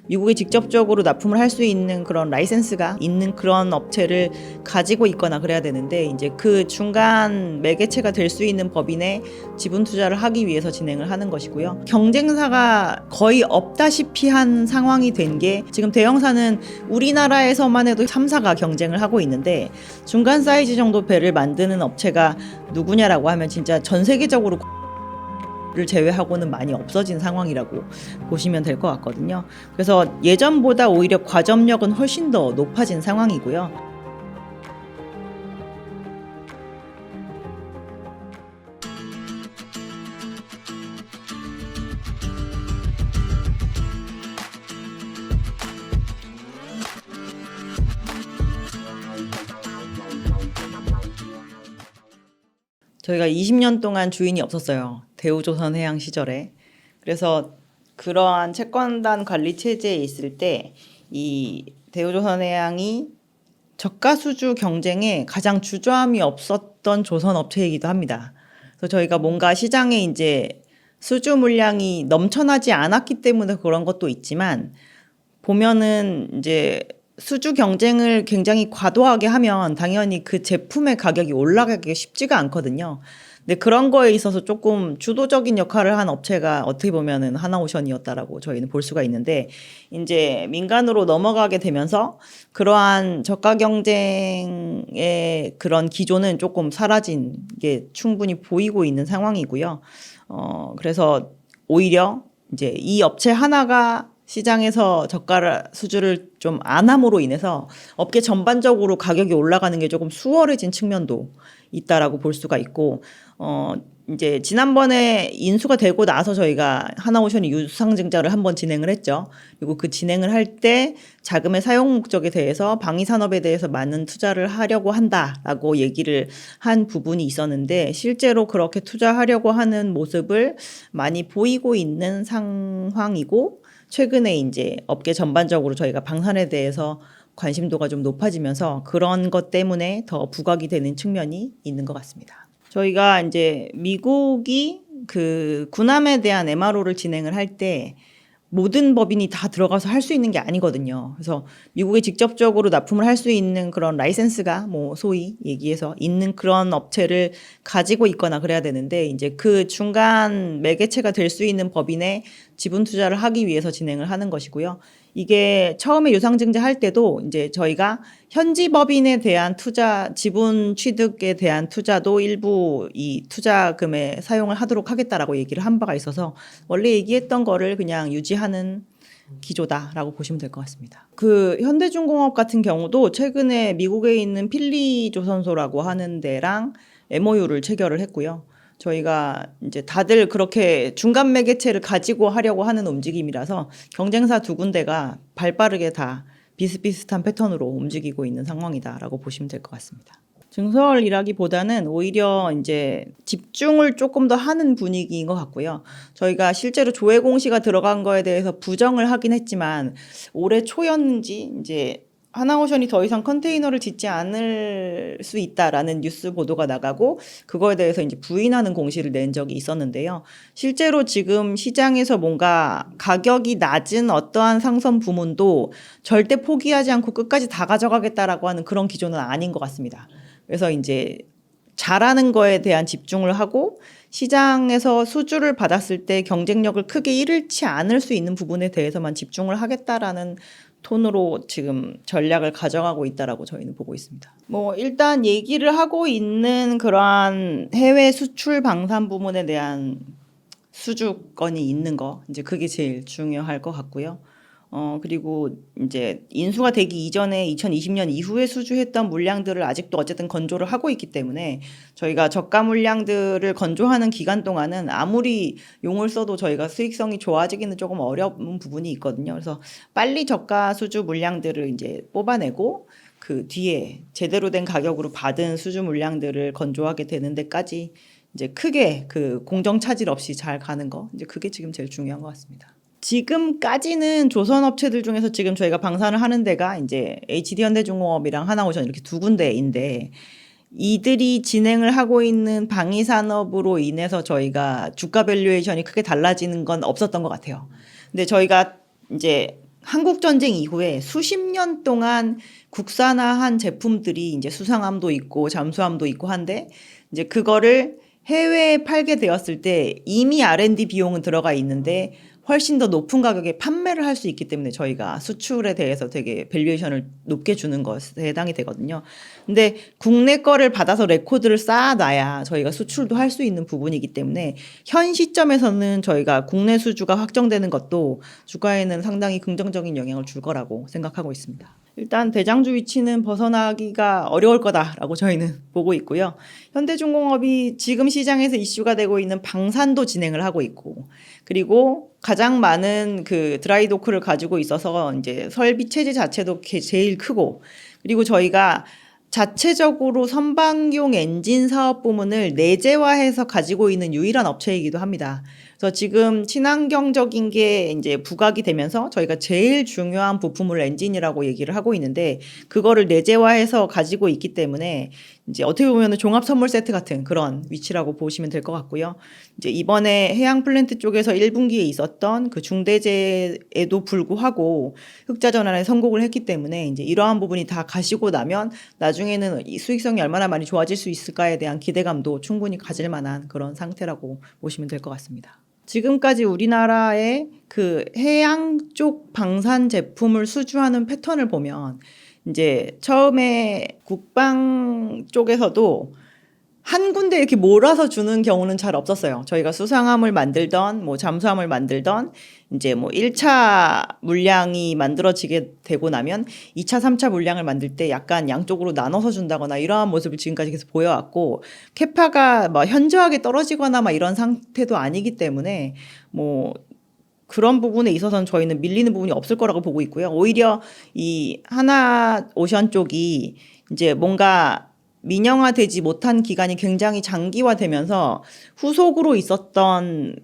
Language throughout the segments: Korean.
미국에 직접적으로 납품을 할 수 있는 그런 라이센스가 있는 그런 업체를 가지고 있거나 그래야 되는데, 이제 그 중간 매개체가 될 수 있는 법인에 지분 투자를 하기 위해서 진행을 하는 것이고요. 경쟁사가 거의 없다시피 한 상황이 된 게, 지금 대형사는 우리나라에서만 해도 3사가 경쟁을 하고 있는데, 중간 사이즈 정도 배를 만드는 업체가 누구냐라고 하면 진짜 전 세계적으로 를 제외하고는 많이 없어진 상황이라고 보시면 될 것 같거든요. 그래서 예전보다 오히려 과점력은 훨씬 더 높아진 상황이고요. 저희가 20년 동안 주인이 없었어요. 대우조선해양 시절에. 그래서 그러한 채권단 관리 체제에 있을 때 이 대우조선해양이 저가 수주 경쟁에 가장 주저함이 없었던 조선업체이기도 합니다. 그래서 저희가 뭔가 시장에 이제 수주 물량이 넘쳐나지 않았기 때문에 그런 것도 있지만, 보면은 이제 수주 경쟁을 굉장히 과도하게 하면 당연히 그 제품의 가격이 올라가기 쉽지가 않거든요. 근데 그런 거에 있어서 조금 주도적인 역할을 한 업체가 어떻게 보면은 하나오션이었다라고 저희는 볼 수가 있는데, 이제 민간으로 넘어가게 되면서 그러한 저가 경쟁의 그런 기조는 조금 사라진 게 충분히 보이고 있는 상황이고요. 그래서 오히려 이제 이 업체 하나가 시장에서 저가 수주를 좀 안 함으로 인해서 업계 전반적으로 가격이 올라가는 게 조금 수월해진 측면도 있다라고 볼 수가 있고, 이제 지난번에 인수가 되고 나서 저희가 하나오션이 유상증자를 한번 진행을 했죠. 그리고 그 진행을 할 때 자금의 사용 목적에 대해서 방위산업에 대해서 많은 투자를 하려고 한다라고 얘기를 한 부분이 있었는데, 실제로 그렇게 투자하려고 하는 모습을 많이 보이고 있는 상황이고, 최근에 이제 업계 전반적으로 저희가 방산에 대해서 관심도가 좀 높아지면서 그런 것 때문에 더 부각이 되는 측면이 있는 것 같습니다. 저희가 이제 미국이 그 군함에 대한 MRO를 진행을 할 때 모든 법인이 다 들어가서 할 수 있는 게 아니거든요. 그래서 미국에 직접적으로 납품을 할 수 있는 그런 라이센스가 뭐 소위 얘기해서 있는 그런 업체를 가지고 있거나 그래야 되는데, 이제 그 중간 매개체가 될 수 있는 법인에 지분 투자를 하기 위해서 진행을 하는 것이고요. 이게 처음에 유상증자 할 때도 이제 저희가 현지 법인에 대한 투자, 지분 취득에 대한 투자도 일부 이 투자금에 사용을 하도록 하겠다라고 얘기를 한 바가 있어서, 원래 얘기했던 거를 그냥 유지하는 기조다라고 보시면 될 것 같습니다. 그 현대중공업 같은 경우도 최근에 미국에 있는 필리조선소라고 하는 데랑 MOU를 체결을 했고요. 저희가 이제 다들 그렇게 중간 매개체를 가지고 하려고 하는 움직임이라서 경쟁사 두 군데가 발빠르게 다 비슷비슷한 패턴으로 움직이고 있는 상황이다라고 보시면 될 것 같습니다. 증설이라기보다는 오히려 이제 집중을 조금 더 하는 분위기인 것 같고요. 저희가 실제로 조회 공시가 들어간 거에 대해서 부정을 하긴 했지만, 올해 초였는지 이제 하나오션이 더 이상 컨테이너를 짓지 않을 수 있다라는 뉴스 보도가 나가고, 그거에 대해서 이제 부인하는 공시를 낸 적이 있었는데요. 실제로 지금 시장에서 뭔가 가격이 낮은 어떠한 상선 부문도 절대 포기하지 않고 끝까지 다 가져가겠다라고 하는 그런 기조는 아닌 것 같습니다. 그래서 이제 잘하는 거에 대한 집중을 하고, 시장에서 수주를 받았을 때 경쟁력을 크게 잃지 않을 수 있는 부분에 대해서만 집중을 하겠다라는 톤으로 지금 전략을 가져가고 있다라고 저희는 보고 있습니다. 뭐 일단 얘기를 하고 있는 그러한 해외 수출 방산 부문에 대한 수주권이 있는 거, 이제 그게 제일 중요할 것 같고요. 그리고 이제 인수가 되기 이전에 2020년 이후에 수주했던 물량들을 아직도 어쨌든 건조를 하고 있기 때문에, 저희가 저가 물량들을 건조하는 기간 동안은 아무리 용을 써도 저희가 수익성이 좋아지기는 조금 어려운 부분이 있거든요. 그래서 빨리 저가 수주 물량들을 이제 뽑아내고, 그 뒤에 제대로 된 가격으로 받은 수주 물량들을 건조하게 되는 데까지 이제 크게 그 공정 차질 없이 잘 가는 거, 이제 그게 지금 제일 중요한 것 같습니다. 지금까지는 조선 업체들 중에서 지금 저희가 방산을 하는 데가 이제 HD현대중공업이랑 하나오션 이렇게 두 군데인데, 이들이 진행을 하고 있는 방위 산업으로 인해서 저희가 주가 밸류에이션이 크게 달라지는 건 없었던 것 같아요. 근데 저희가 이제 한국 전쟁 이후에 수십 년 동안 국산화한 제품들이 이제 수상함도 있고 잠수함도 있고 한데 이제 그거를 해외에 팔게 되었을 때 이미 R&D 비용은 들어가 있는데 훨씬 더 높은 가격에 판매를 할 수 있기 때문에 저희가 수출에 대해서 되게 밸류에이션을 높게 주는 것에 해당이 되거든요. 근데 국내 거를 받아서 레코드를 쌓아놔야 저희가 수출도 할 수 있는 부분이기 때문에 현 시점에서는 저희가 국내 수주가 확정되는 것도 주가에는 상당히 긍정적인 영향을 줄 거라고 생각하고 있습니다. 일단 대장주 위치는 벗어나기가 어려울 거다라고 저희는 보고 있고요. 현대중공업이 지금 시장에서 이슈가 되고 있는 방산도 진행을 하고 있고, 그리고 가장 많은 그 드라이도크를 가지고 있어서 이제 설비 체제 자체도 제일 크고, 그리고 저희가 자체적으로 선박용 엔진 사업 부문을 내재화해서 가지고 있는 유일한 업체이기도 합니다. 그래서 지금 친환경적인 게 이제 부각이 되면서 저희가 제일 중요한 부품을 엔진이라고 얘기를 하고 있는데 그거를 내재화해서 가지고 있기 때문에 이제 어떻게 보면 종합 선물 세트 같은 그런 위치라고 보시면 될 것 같고요. 이제 이번에 해양 플랜트 쪽에서 1분기에 있었던 그 중대재에도 불구하고 흑자 전환에 성공을 했기 때문에 이제 이러한 부분이 다 가시고 나면 나중에는 이 수익성이 얼마나 많이 좋아질 수 있을까에 대한 기대감도 충분히 가질 만한 그런 상태라고 보시면 될 것 같습니다. 지금까지 우리나라의 그 해양 쪽 방산 제품을 수주하는 패턴을 보면 이제 처음에 국방 쪽에서도 한 군데 이렇게 몰아서 주는 경우는 잘 없었어요. 저희가 수상함을 만들던 뭐 잠수함을 만들던 이제 뭐 1차 물량이 만들어지게 되고 나면 2차, 3차 물량을 만들 때 약간 양쪽으로 나눠서 준다거나 이러한 모습을 지금까지 계속 보여왔고 캐파가 뭐 현저하게 떨어지거나 막 이런 상태도 아니기 때문에 뭐 그런 부분에 있어서는 저희는 밀리는 부분이 없을 거라고 보고 있고요. 오히려 이 하나오션 쪽이 이제 뭔가 민영화되지 못한 기간이 굉장히 장기화되면서 후속으로 있었던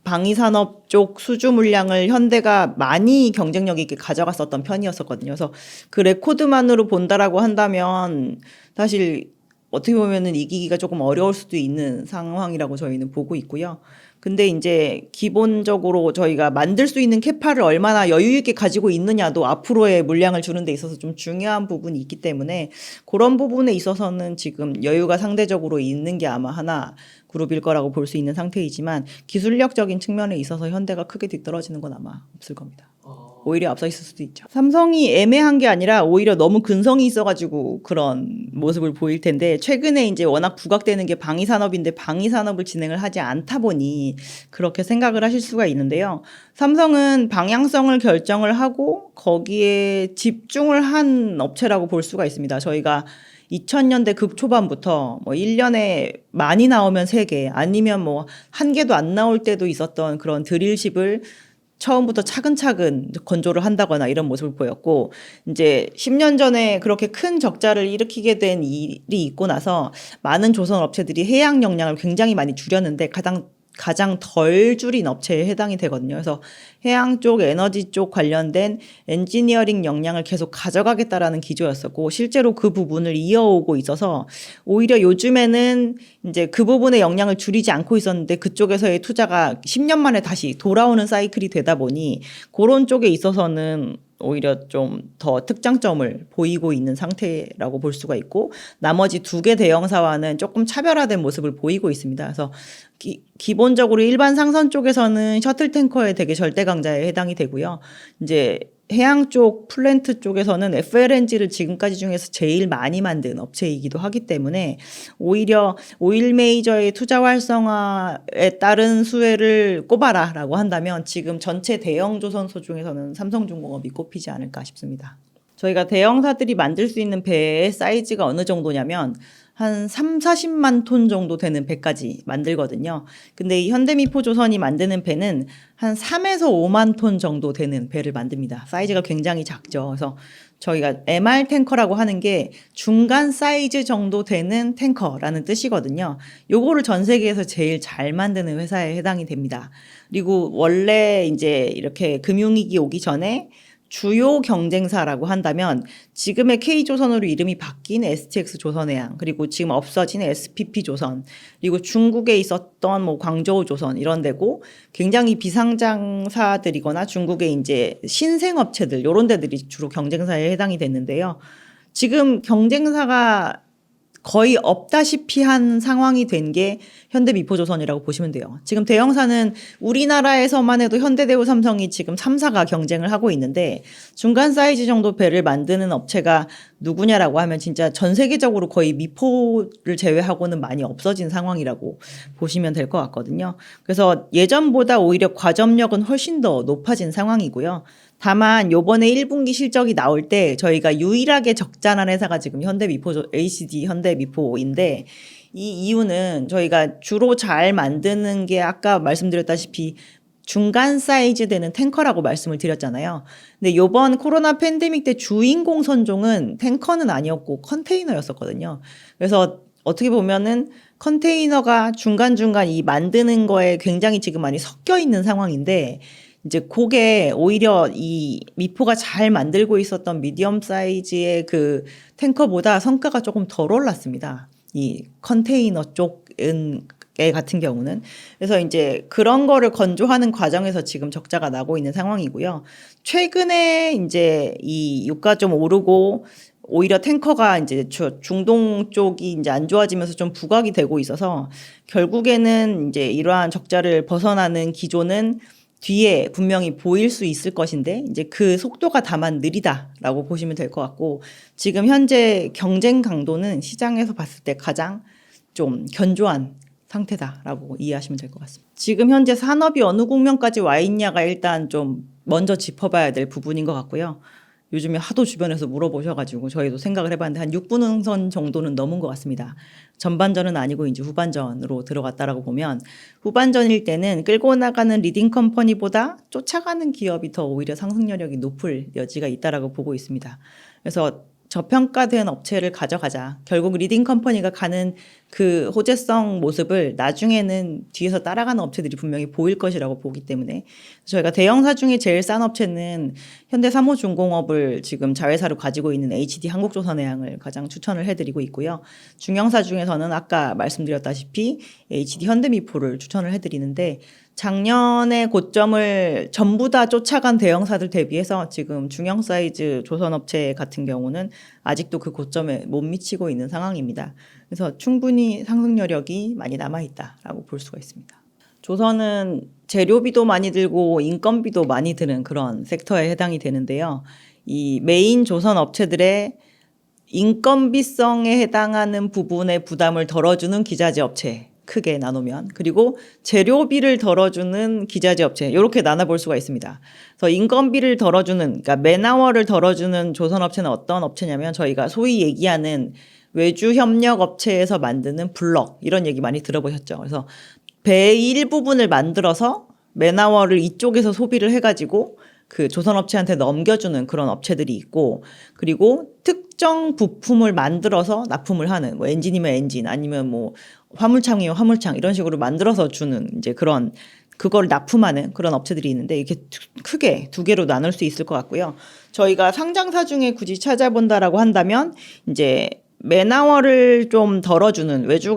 방위산업 쪽 수주 물량을 현대가 많이 경쟁력 있게 가져갔었던 편이었었거든요. 그래서 그 레코드만으로 본다라고 한다면 사실 어떻게 보면은 이기기가 조금 어려울 수도 있는 상황이라고 저희는 보고 있고요. 근데 이제 기본적으로 저희가 만들 수 있는 캐파를 얼마나 여유 있게 가지고 있느냐도 앞으로의 물량을 주는 데 있어서 좀 중요한 부분이 있기 때문에 그런 부분에 있어서는 지금 여유가 상대적으로 있는 게 아마 하나 그룹일 거라고 볼 수 있는 상태이지만 기술력적인 측면에 있어서 현대가 크게 뒤떨어지는 건 아마 없을 겁니다. 오히려 앞서 있을 수도 있죠. 삼성이 애매한 게 아니라 오히려 너무 근성이 있어가지고 그런 모습을 보일 텐데 최근에 이제 워낙 부각되는 게 방위산업인데 방위산업을 진행을 하지 않다 보니 그렇게 생각을 하실 수가 있는데요. 삼성은 방향성을 결정을 하고 거기에 집중을 한 업체라고 볼 수가 있습니다. 저희가 2000년대 극초반부터 뭐 1년에 많이 나오면 3개 아니면 뭐 1개도 안 나올 때도 있었던 그런 드릴십을 처음부터 차근차근 건조를 한다거나 이런 모습을 보였고 이제 10년 전에 그렇게 큰 적자를 일으키게 된 일이 있고 나서 많은 조선 업체들이 해양 역량을 굉장히 많이 줄였는데 가장 덜 줄인 업체에 해당이 되거든요. 그래서 해양 쪽, 에너지 쪽 관련된 엔지니어링 역량을 계속 가져가겠다라는 기조였었고 실제로 그 부분을 이어오고 있어서 오히려 요즘에는 이제 그 부분의 역량을 줄이지 않고 있었는데 그쪽에서의 투자가 10년 만에 다시 돌아오는 사이클이 되다 보니 그런 쪽에 있어서는 오히려 좀 더 특장점을 보이고 있는 상태라고 볼 수가 있고 나머지 2개 대형사와는 조금 차별화된 모습을 보이고 있습니다. 그래서 기본적으로 일반 상선 쪽에서는 셔틀 탱커의 되게 절대 강자에 해당이 되고요. 이제 해양 쪽 플랜트 쪽에서는 FLNG를 지금까지 중에서 제일 많이 만든 업체이기도 하기 때문에 오히려 오일 메이저의 투자 활성화에 따른 수혜를 꼽아라라고 한다면 지금 전체 대형 조선소 중에서는 삼성중공업이 꼽히지 않을까 싶습니다. 저희가 대형사들이 만들 수 있는 배의 사이즈가 어느 정도냐면 한 3, 40만 톤 정도 되는 배까지 만들거든요. 근데 이 현대미포조선이 만드는 배는 한 3에서 5만 톤 정도 되는 배를 만듭니다. 사이즈가 굉장히 작죠. 그래서 저희가 MR 탱커라고 하는 게 중간 사이즈 정도 되는 탱커라는 뜻이거든요. 요거를 전 세계에서 제일 잘 만드는 회사에 해당이 됩니다. 그리고 원래 이제 이렇게 금융위기 오기 전에 주요 경쟁사라고 한다면 지금의 K조선으로 이름이 바뀐 STX조선해양, 그리고 지금 없어진 SPP조선, 그리고 중국에 있었던 뭐 광저우조선 이런 데고, 굉장히 비상장사들이거나 중국의 이제 신생업체들 이런 데들이 주로 경쟁사에 해당이 됐는데요. 지금 경쟁사가 거의 없다시피 한 상황이 된 게 현대미포조선이라고 보시면 돼요. 지금 대형사는 우리나라에서만 해도 현대대우, 삼성이 지금 3사가 경쟁을 하고 있는데, 중간 사이즈 정도 배를 만드는 업체가 누구냐라고 하면 진짜 전 세계적으로 거의 미포를 제외하고는 많이 없어진 상황이라고 보시면 될 것 같거든요. 그래서 예전보다 오히려 과점력은 훨씬 더 높아진 상황이고요. 다만 요번에 1분기 실적이 나올 때 저희가 유일하게 적자난 회사가 지금 HDD 현대미포인데, 이 이유는 저희가 주로 잘 만드는 게 아까 말씀드렸다시피 중간 사이즈 되는 탱커라고 말씀을 드렸잖아요. 근데 요번 코로나 팬데믹 때 주인공 선종은 탱커는 아니었고 컨테이너였었거든요. 그래서 어떻게 보면은 컨테이너가 중간중간 이 만드는 거에 굉장히 지금 많이 섞여 있는 상황인데, 이제 그게 오히려 이 미포가 잘 만들고 있었던 미디엄 사이즈의 그 탱커보다 성과가 조금 덜 올랐습니다. 이 컨테이너 쪽은 같은 경우는. 그래서 이제 그런 거를 건조하는 과정에서 지금 적자가 나고 있는 상황이고요. 최근에 이제 이 유가 좀 오르고 오히려 탱커가 이제 중동 쪽이 이제 안 좋아지면서 좀 부각이 되고 있어서, 결국에는 이제 이러한 적자를 벗어나는 기조는 뒤에 분명히 보일 수 있을 것인데, 이제 그 속도가 다만 느리다라고 보시면 될 것 같고, 지금 현재 경쟁 강도는 시장에서 봤을 때 가장 좀 견조한 상태다라고 이해하시면 될 것 같습니다. 지금 현재 산업이 어느 국면까지 와 있냐가 일단 좀 먼저 짚어봐야 될 부분인 것 같고요. 요즘에 하도 주변에서 물어보셔가지고 저희도 생각을 해봤는데 한 6분응선 정도는 넘은 것 같습니다. 전반전은 아니고 이제 후반전으로 들어갔다라고 보면, 후반전일 때는 끌고 나가는 리딩 컴퍼니보다 쫓아가는 기업이 더 오히려 상승 여력이 높을 여지가 있다라고 보고 있습니다. 그래서 저평가된 업체를 가져가자. 결국 리딩 컴퍼니가 가는 그 호재성 모습을 나중에는 뒤에서 따라가는 업체들이 분명히 보일 것이라고 보기 때문에, 저희가 대형사 중에 제일 싼 업체는 현대사무중공업을 지금 자회사로 가지고 있는 HD 한국조선해양을 가장 추천을 해드리고 있고요. 중형사 중에서는 아까 말씀드렸다시피 HD 현대미포를 추천을 해드리는데, 작년에 고점을 전부 다 쫓아간 대형사들 대비해서 지금 중형 사이즈 조선업체 같은 경우는 아직도 그 고점에 못 미치고 있는 상황입니다. 그래서 충분히 상승 여력이 많이 남아있다라고 볼 수가 있습니다. 조선은 재료비도 많이 들고 인건비도 많이 드는 그런 섹터에 해당이 되는데요. 이 메인 조선 업체들의 인건비성에 해당하는 부분의 부담을 덜어주는 기자재 업체, 크게 나누면, 그리고 재료비를 덜어주는 기자재 업체, 이렇게 나눠볼 수가 있습니다. 그래서 인건비를 덜어주는, 그러니까 맨아워를 덜어주는 조선 업체는 어떤 업체냐면, 저희가 소위 얘기하는 외주 협력 업체에서 만드는 블럭, 이런 얘기 많이 들어보셨죠. 그래서 배 일부분을 만들어서 맨아워를 이쪽에서 소비를 해가지고 그 조선업체한테 넘겨주는 그런 업체들이 있고, 그리고 특정 부품을 만들어서 납품을 하는, 뭐 엔진이면 엔진, 아니면 뭐 화물창이면 화물창, 이런 식으로 만들어서 주는 이제 그런, 그걸 납품하는 그런 업체들이 있는데, 이렇게 크게 두 개로 나눌 수 있을 것 같고요. 저희가 상장사 중에 굳이 찾아본다라고 한다면, 이제 맨아워를 좀 덜어주는 외주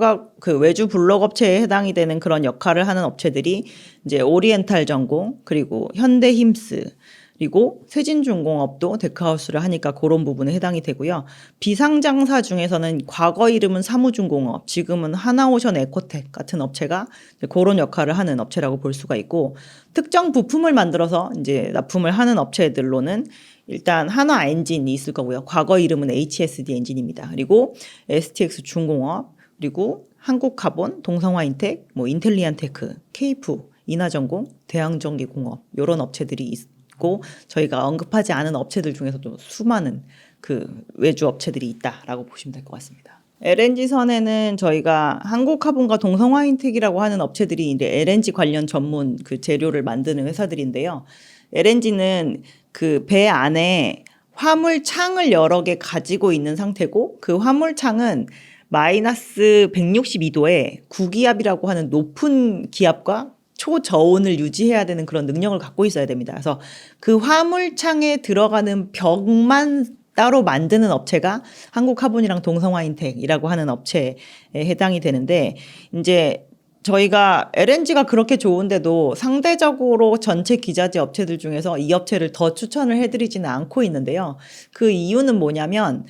블록 업체에 해당이 되는 그런 역할을 하는 업체들이 이제 오리엔탈 전공, 그리고 현대힘스, 그리고 세진중공업도 데크하우스를 하니까 그런 부분에 해당이 되고요. 비상장사 중에서는 과거 이름은 사무중공업, 지금은 하나오션 에코텍 같은 업체가 그런 역할을 하는 업체라고 볼 수가 있고, 특정 부품을 만들어서 이제 납품을 하는 업체들로는 일단 한화 엔진이 있을 거고요. 과거 이름은 HSD 엔진입니다. 그리고 STX 중공업, 그리고 한국카본, 동성화인텍, 뭐 인텔리안테크, 케이프, 인하전공, 대항전기공업, 이런 업체들이 있고, 저희가 언급하지 않은 업체들 중에서도 수많은 그 외주 업체들이 있다라고 보시면 될 것 같습니다. LNG선에는 저희가 한국카본과 동성화인텍이라고 하는 업체들이 이제 LNG 관련 전문 그 재료를 만드는 회사들인데요. LNG는 그 배 안에 화물창을 여러 개 가지고 있는 상태고, 그 화물창은 마이너스 162도에 구기압이라고 하는 높은 기압과 초저온을 유지해야 되는 그런 능력을 갖고 있어야 됩니다. 그래서 그 화물창에 들어가는 벽만 따로 만드는 업체가 한국화분이랑 동성화인텍이라고 하는 업체에 해당이 되는데, 이제 저희가 LNG가 그렇게 좋은데도 상대적으로 전체 기자재 업체들 중에서 이 업체를 더 추천을 해드리지는 않고 있는데요. 그 이유는 뭐냐면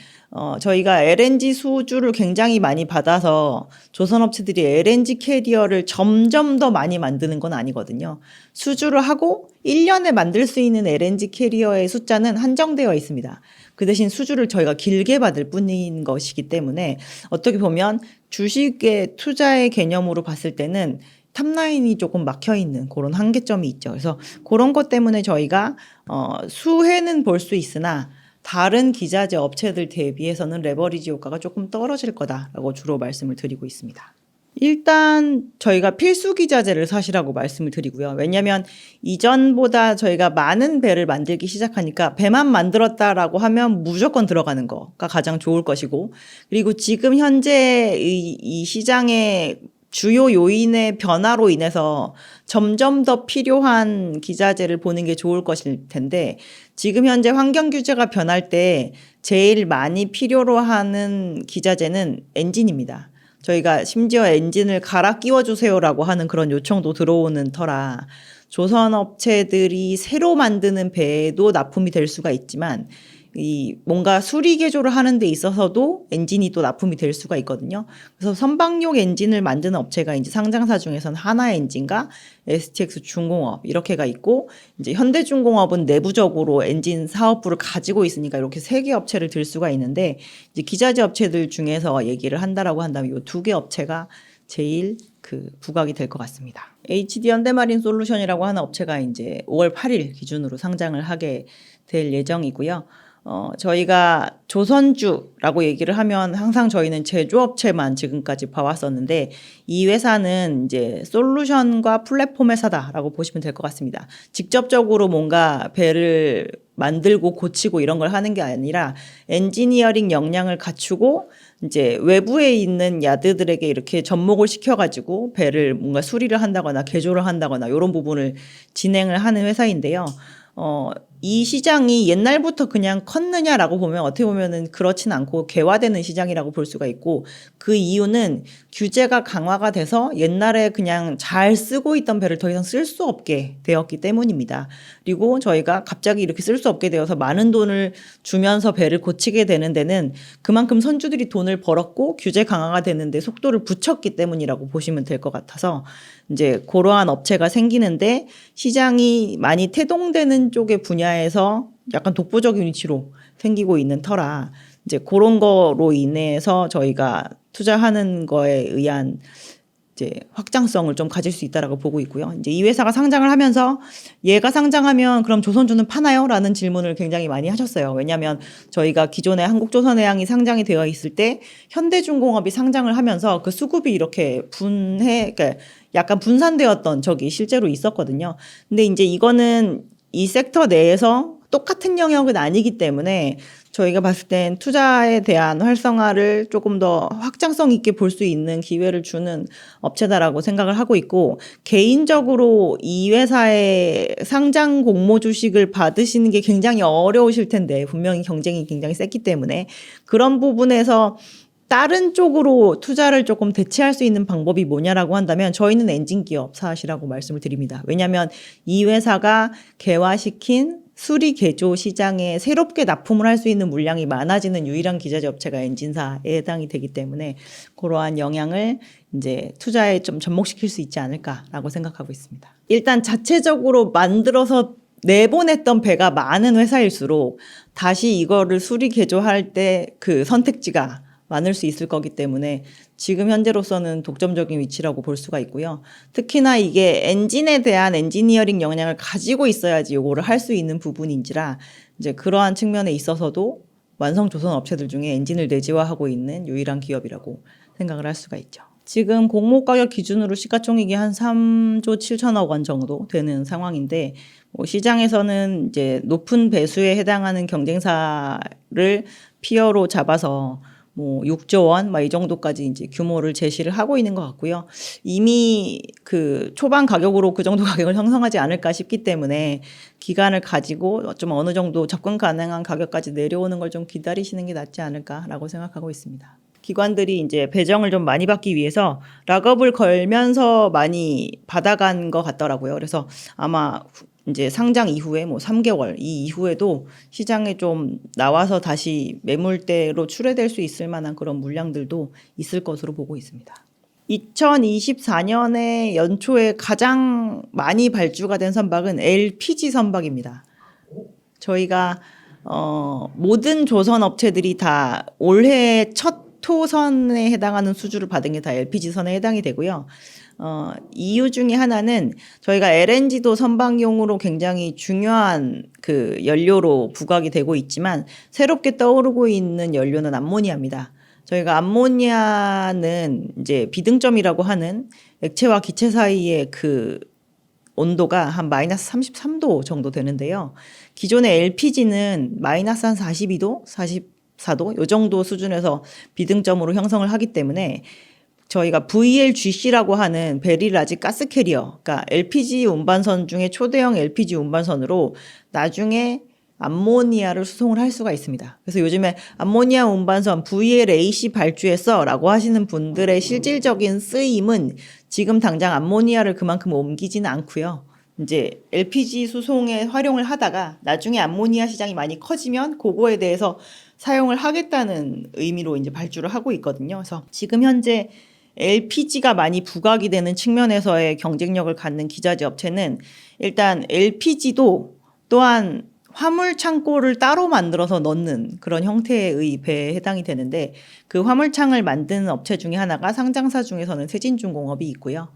저희가 LNG 수주를 굉장히 많이 받아서 조선업체들이 LNG 캐리어를 점점 더 많이 만드는 건 아니거든요. 수주를 하고 1년에 만들 수 있는 LNG 캐리어의 숫자는 한정되어 있습니다. 그 대신 수주를 저희가 길게 받을 뿐인 것이기 때문에 어떻게 보면 주식의 투자의 개념으로 봤을 때는 탑라인이 조금 막혀 있는 그런 한계점이 있죠. 그래서 그런 것 때문에 저희가 수혜는 볼 수 있으나 다른 기자재 업체들 대비해서는 레버리지 효과가 조금 떨어질 거다라고 주로 말씀을 드리고 있습니다. 일단 저희가 필수 기자재를 사시라고 말씀을 드리고요. 왜냐하면 이전보다 저희가 많은 배를 만들기 시작하니까 배만 만들었다라고 하면 무조건 들어가는 거가 가장 좋을 것이고, 그리고 지금 현재 이 시장의 주요 요인의 변화로 인해서 점점 더 필요한 기자재를 보는 게 좋을 것일 텐데, 지금 현재 환경 규제가 변할 때 제일 많이 필요로 하는 기자재는 엔진입니다. 저희가 심지어 엔진을 갈아 끼워주세요라고 하는 그런 요청도 들어오는 터라 조선업체들이 새로 만드는 배도 납품이 될 수가 있지만 이 뭔가 수리 개조를 하는 데 있어서도 엔진이 또 납품이 될 수가 있거든요. 그래서 선박용 엔진을 만드는 업체가 이제 상장사 중에서는 하나엔진과 STX 중공업 이렇게가 있고, 이제 현대중공업은 내부적으로 엔진 사업부를 가지고 있으니까 이렇게 세 개 업체를 들 수가 있는데, 이제 기자재 업체들 중에서 얘기를 한다라고 한다면 이 두 개 업체가 제일 부각이 될 것 같습니다. HD 현대마린 솔루션이라고 하는 업체가 이제 5월 8일 기준으로 상장을 하게 될 예정이고요. 저희가 조선주라고 얘기를 하면 항상 저희는 제조업체만 지금까지 봐왔었는데, 이 회사는 이제 솔루션과 플랫폼 회사다라고 보시면 될 것 같습니다. 직접적으로 뭔가 배를 만들고 고치고 이런 걸 하는 게 아니라 엔지니어링 역량을 갖추고 이제 외부에 있는 야드들에게 이렇게 접목을 시켜가지고 배를 뭔가 수리를 한다거나 개조를 한다거나 이런 부분을 진행을 하는 회사인데요. 이 시장이 옛날부터 그냥 컸느냐라고 보면 어떻게 보면은 그렇진 않고 개화되는 시장이라고 볼 수가 있고, 그 이유는 규제가 강화가 돼서 옛날에 그냥 잘 쓰고 있던 배를 더 이상 쓸 수 없게 되었기 때문입니다. 그리고 저희가 갑자기 이렇게 쓸 수 없게 되어서 많은 돈을 주면서 배를 고치게 되는 데는 그만큼 선주들이 돈을 벌었고 규제 강화가 되는데 속도를 붙였기 때문이라고 보시면 될 것 같아서, 이제 그러한 업체가 생기는데 시장이 많이 태동되는 쪽의 분야에서 약간 독보적인 위치로 생기고 있는 터라 이제 그런 거로 인해서 저희가 투자하는 거에 의한 이제 확장성을 좀 가질 수 있다라고 보고 있고요. 이제 이 회사가 상장을 하면서 얘가 상장하면 그럼 조선주는 파나요? 라는 질문을 굉장히 많이 하셨어요. 왜냐하면 저희가 기존에 한국조선해양이 상장이 되어 있을 때 현대중공업이 상장을 하면서 그 수급이 이렇게 그러니까 약간 분산되었던 적이 실제로 있었거든요. 근데 이제 이거는 이 섹터 내에서 똑같은 영역은 아니기 때문에 저희가 봤을 땐 투자에 대한 활성화를 조금 더 확장성 있게 볼 수 있는 기회를 주는 업체다라고 생각을 하고 있고, 개인적으로 이 회사의 상장 공모 주식을 받으시는 게 굉장히 어려우실 텐데, 분명히 경쟁이 굉장히 셌기 때문에 그런 부분에서 다른 쪽으로 투자를 조금 대체할 수 있는 방법이 뭐냐라고 한다면 저희는 엔진 기업 사시라고 말씀을 드립니다. 왜냐하면 이 회사가 개화시킨 수리 개조 시장에 새롭게 납품을 할 수 있는 물량이 많아지는 유일한 기자재 업체가 엔진사에 해당이 되기 때문에 그러한 영향을 이제 투자에 좀 접목시킬 수 있지 않을까라고 생각하고 있습니다. 일단 자체적으로 만들어서 내보냈던 배가 많은 회사일수록 다시 이거를 수리 개조할 때 그 선택지가 많을 수 있을 거기 때문에 지금 현재로서는 독점적인 위치라고 볼 수가 있고요. 특히나 이게 엔진에 대한 엔지니어링 역량을 가지고 있어야지 요거를 할 수 있는 부분인지라 이제 그러한 측면에 있어서도 완성 조선 업체들 중에 엔진을 내재화하고 있는 유일한 기업이라고 생각을 할 수가 있죠. 지금 공모 가격 기준으로 시가총액이 한 3조 7천억 원 정도 되는 상황인데, 시장에서는 이제 높은 배수에 해당하는 경쟁사를 피어로 잡아서 뭐 6조 원 막 이 정도까지 이제 규모를 제시를 하고 있는 것 같고요. 이미 그 초반 가격으로 그 정도 가격을 형성하지 않을까 싶기 때문에 기간을 가지고 좀 어느 정도 접근 가능한 가격까지 내려오는 걸 좀 기다리시는 게 낫지 않을까라고 생각하고 있습니다. 기관들이 이제 배정을 좀 많이 받기 위해서 락업을 걸면서 많이 받아간 것 같더라고요. 그래서 아마 이제 상장 이후에 뭐 3개월 이 이후에도 시장에 좀 나와서 다시 매물대로 출회될 수 있을 만한 그런 물량들도 있을 것으로 보고 있습니다. 2024년에 연초에 가장 많이 발주가 된 선박은 LPG 선박입니다. 저희가 모든 조선 업체들이 다 올해 첫 토선에 해당하는 수주를 받은 게 다 LPG 선에 해당이 되고요. 이유 중에 하나는 저희가 LNG도 선박용으로 굉장히 중요한 그 연료로 부각이 되고 있지만 새롭게 떠오르고 있는 연료는 암모니아입니다. 저희가 암모니아는 이제 비등점이라고 하는 액체와 기체 사이의 그 온도가 한 마이너스 33도 정도 되는데요. 기존의 LPG는 마이너스 한 42도, 44도 요 정도 수준에서 비등점으로 형성을 하기 때문에 저희가 VLGC라고 하는 베리 라지 가스 캐리어, 그러니까 LPG 운반선 중에 초대형 LPG 운반선으로 나중에 암모니아를 수송을 할 수가 있습니다. 그래서 요즘에 암모니아 운반선 VLAC 발주했어라고 하시는 분들의 실질적인 쓰임은 지금 당장 암모니아를 그만큼 옮기지는 않고요. 이제 LPG 수송에 활용을 하다가 나중에 암모니아 시장이 많이 커지면 그거에 대해서 사용을 하겠다는 의미로 이제 발주를 하고 있거든요. 그래서 지금 현재 LPG가 많이 부각이 되는 측면에서의 경쟁력을 갖는 기자재 업체는 일단 LPG도 또한 화물 창고를 따로 만들어서 넣는 그런 형태의 배에 해당이 되는데 그 화물창을 만드는 업체 중에 하나가 상장사 중에서는 세진중공업이 있고요.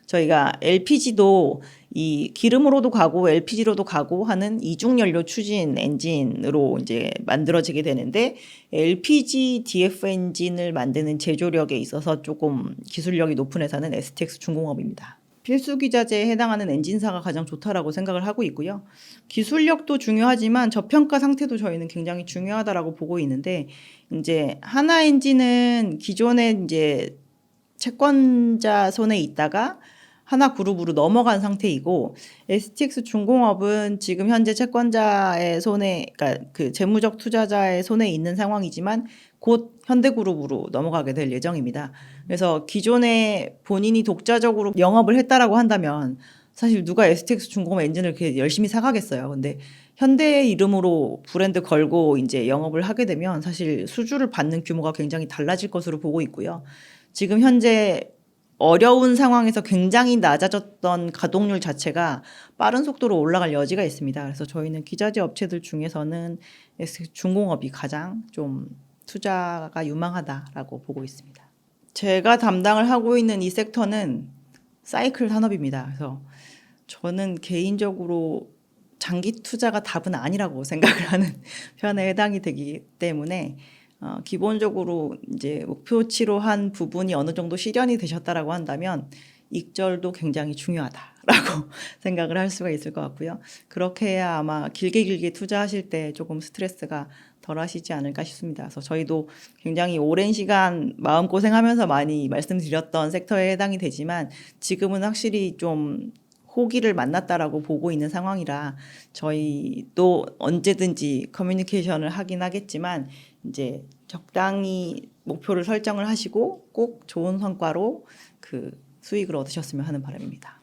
저희가 LPG도 이 기름으로도 가고 LPG로도 가고 하는 이중연료 추진 엔진으로 이제 만들어지게 되는데 LPG DF 엔진을 만드는 제조력에 있어서 조금 기술력이 높은 회사는 STX 중공업입니다. 필수 기자재에 해당하는 엔진사가 가장 좋다라고 생각을 하고 있고요. 기술력도 중요하지만 저평가 상태도 저희는 굉장히 중요하다라고 보고 있는데 이제 하나 엔진은 기존에 이제 채권자 손에 있다가 하나 그룹으로 넘어간 상태이고 STX 중공업은 지금 현재 채권자의 손에 그러니까 그 재무적 투자자의 손에 있는 상황이지만 곧 현대그룹으로 넘어가게 될 예정입니다. 그래서 기존에 본인이 독자적으로 영업을 했다라고 한다면 사실 누가 STX 중공업 엔진을 이렇게 열심히 사가겠어요. 근데 현대의 이름으로 브랜드 걸고 이제 영업을 하게 되면 사실 수주를 받는 규모가 굉장히 달라질 것으로 보고 있고요. 지금 현재 어려운 상황에서 굉장히 낮아졌던 가동률 자체가 빠른 속도로 올라갈 여지가 있습니다. 그래서 저희는 기자재 업체들 중에서는 중공업이 가장 좀 투자가 유망하다라고 보고 있습니다. 제가 담당을 하고 있는 이 섹터는 사이클 산업입니다. 그래서 저는 개인적으로 장기 투자가 답은 아니라고 생각을 하는 편에 해당이 되기 때문에 기본적으로 이제 목표치로 한 부분이 어느 정도 실현이 되셨다라고 한다면 익절도 굉장히 중요하다라고 생각을 할 수가 있을 것 같고요. 그렇게 해야 아마 길게 투자하실 때 조금 스트레스가 덜 하시지 않을까 싶습니다. 그래서 저희도 굉장히 오랜 시간 마음고생하면서 많이 말씀드렸던 섹터에 해당이 되지만 지금은 확실히 좀 호기를 만났다라고 보고 있는 상황이라 저희도 언제든지 커뮤니케이션을 하긴 하겠지만 이제 적당히 목표를 설정을 하시고 꼭 좋은 성과로 그 수익을 얻으셨으면 하는 바람입니다.